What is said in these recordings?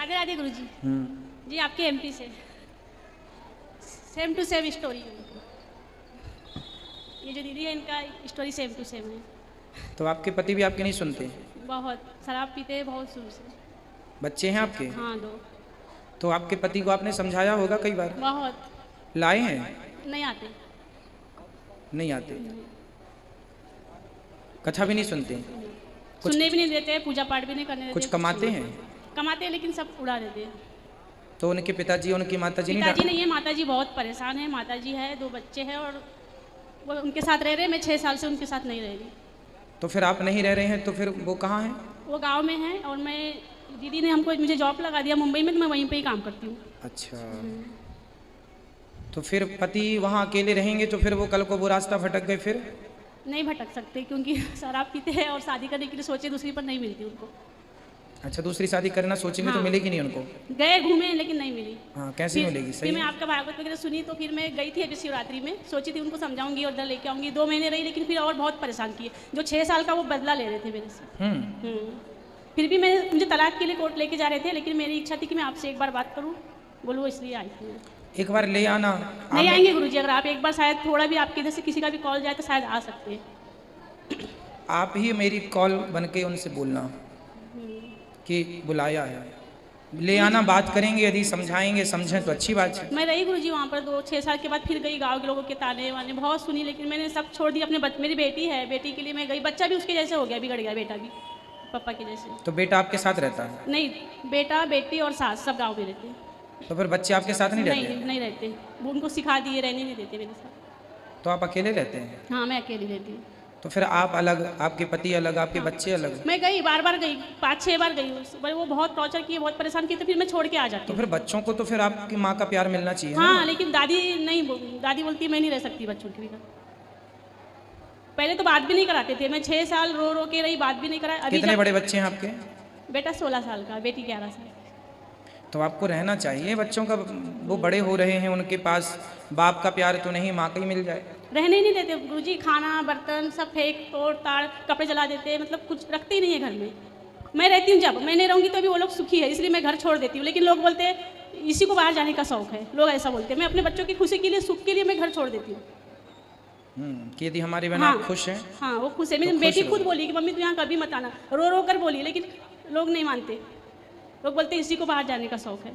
राधे राधे गुरुजी। जी आपके एमपी से same to same story है। ये जो दीदी है इनका स्टोरी सेम टू सेम है। तो आपके पति भी आपके नहीं सुनते? बहुत शराब पीते हैं बहुत शुरू से। बच्चे हैं आपके? हाँ 2। तो आपके पति को आपने समझाया होगा कई बार? बहुत। लाए हैं? नहीं आते। नहीं आते। कथा भी नहीं सुनते? सुनने भी नहीं देते, पूजा पाठ भी नहीं करने देते। कुछ कमाते हैं? कमाते हैं लेकिन सब उड़ा देते हैं। तो उनके पिताजी उनकी माताजी नहीं? पिताजी नहीं है, माताजी बहुत परेशान है। माताजी है, 2 बच्चे हैं और वो उनके साथ रह रहे हैं। मैं 6 साल से उनके साथ नहीं रह रही। तो फिर आप नहीं रह रहे हैं तो फिर वो कहाँ हैं? वो गांव में है और मैं दीदी ने हमको मुझे जॉब लगा दिया मुंबई में, तो मैं वहीं पे ही काम करती हूँ। अच्छा। तो फिर पति वहाँ अकेले रहेंगे तो फिर वो कल को वो रास्ता भटक गए फिर? नहीं भटक सकते क्योंकि शराब पीते हैं और शादी करने के लिए सोचे दूसरी पर नहीं मिलती उनको। अच्छा, दूसरी शादी करना सोचेंगे तो मिलेगी नहीं उनको? गए घूमे लेकिन नहीं मिली। हाँ, कैसे मिलेगी? सही फिर मैं है। आपका भागवत वगैरह सुनी तो फिर मैं गई थी अभी शिवरात्रि में, सोची थी उनको समझाऊंगी और इधर लेके आऊंगी। 2 महीने रही लेकिन फिर और बहुत परेशान किए। जो 6 साल का वो बदला ले रहे थे मेरे से। फिर भी मुझे तलाक के लिए कोर्ट लेके जा रहे थे, लेकिन मेरी इच्छा थी कि मैं आपसे एक बार बात करूँ, बोलूँ, इसलिए आई थी। एक बार ले आना। नहीं आएंगे गुरुजी, अगर आप एक बार शायद थोड़ा भी आपके इधर से किसी का भी कॉल जाए तो शायद आ सकते हैं। आप ही मेरी कॉल बन के उनसे बोलना कि बुलाया है, ले आना, बात करेंगे, यदि समझाएंगे समझें तो अच्छी बात है। मैं रही गुरुजी वहाँ पर 6 साल के बाद फिर गई। गांव के लोगों के ताने वाने बहुत सुनी लेकिन मैंने सब छोड़ दिया। मेरी बेटी है, बेटी के लिए मैं गई। बच्चा भी उसके जैसे हो गया, बिगड़ गया बेटा भी पापा के जैसे। तो बेटा आपके साथ रहता है? नहीं, बेटा बेटी और सास सब गाँव में रहते हैं। तो फिर बच्चे आपके साथ नहीं रहते? नहीं रहते, वो उनको सिखा दिए, रहने नहीं देते मेरे साथ। तो आप अकेले रहते हैं? हाँ मैं अकेली रहती हूँ। तो फिर आप अलग, आपके पति अलग, आपके बच्चे अलग? मैं गई, बार गई, 5-6 बार गई। वो बहुत टॉर्चर किए, बहुत परेशान किए, तो फिर मैं छोड़ के आ जाती तो हूँ। फिर बच्चों को तो फिर आपकी माँ का प्यार मिलना चाहिए। हाँ लेकिन दादी नहीं, दादी बोलती मैं नहीं रह सकती बच्चों के बिना। पहले तो बात भी नहीं कराते थे। मैं 6 साल रो के रही, बात भी नहीं करा। कितने बड़े बच्चे हैं आपके? बेटा 16 साल का, बेटी 11 साल। तो आपको रहना चाहिए बच्चों का, वो बड़े हो रहे हैं, उनके पास बाप का प्यार तो नहीं, माँ का ही मिल जाए। रहने ही नहीं देते गुरुजी, खाना बर्तन सब फेंक तोड़ ताड़, कपड़े जला देते, मतलब कुछ रखते ही नहीं है घर में। मैं रहती हूँ, जब मैं नहीं रहूँगी तो भी वो लोग सुखी है, इसलिए मैं घर छोड़ देती हूँ। लेकिन लोग बोलते हैं इसी को बाहर जाने का शौक है, लोग ऐसा बोलते हैं। मैं अपने बच्चों की खुशी के लिए, सुख के लिए मैं घर छोड़ देती हूँ। कि यदि हमारी बहन आप खुश हैं। हाँ वो खुश है। मेरी बेटी खुद बोली कि मम्मी तू यहाँ कभी मत आना, रो कर बोली, लेकिन लोग नहीं मानते। लोग बोलते इसी को बाहर जाने का शौक है।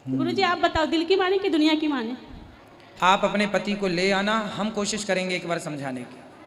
गुरुजी आप बताओ, दिल की माने कि दुनिया की माने? आप अपने पति को ले आना, हम कोशिश करेंगे एक बार समझाने की।